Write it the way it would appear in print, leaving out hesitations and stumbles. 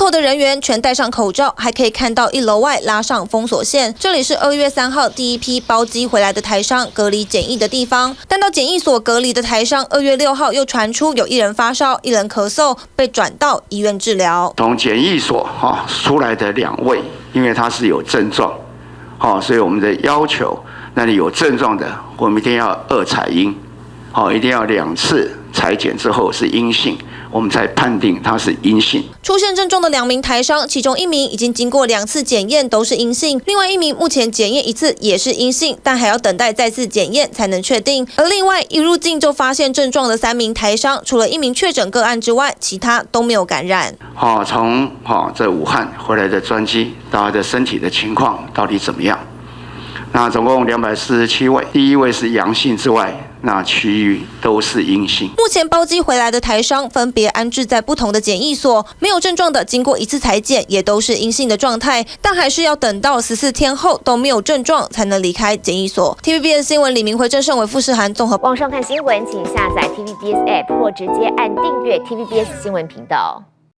口的人员全戴上口罩，还可以看到1楼外拉上封锁线。这里是2月3号第一批包机回来的台商隔离检疫的地方。但到检疫所隔离的台商，2月6号又传出有1人发烧、1人咳嗽，被转到医院治疗。从检疫所出来的2位，因为他是有症状，所以我们的要求，那里有症状的，我们一定要2采阴，一定要2次采检之后是阴性，我们才判定它是阴性。出现症状的2名台商，其中1名已经经过2次检验都是阴性，另外1名目前检验1次也是阴性，但还要等待再次检验才能确定。而另外一入境就发现症状的3名台商，除了1名确诊个案之外，其他都没有感染。从这武汉回来的专机，到他的身体的情况到底怎么样？那总共247位，第1位是阳性之外，那其余都是阴性。目前包机回来的台商分别安置在不同的检疫所，没有症状的经过1次采检也都是阴性的状态，但还是要等到14天后都没有症状才能离开检疫所。TVBS 新闻李明辉、郑胜伟、富士涵综合。网上看新闻，请下载 TVBS App 或直接按订阅 TVBS 新闻频道。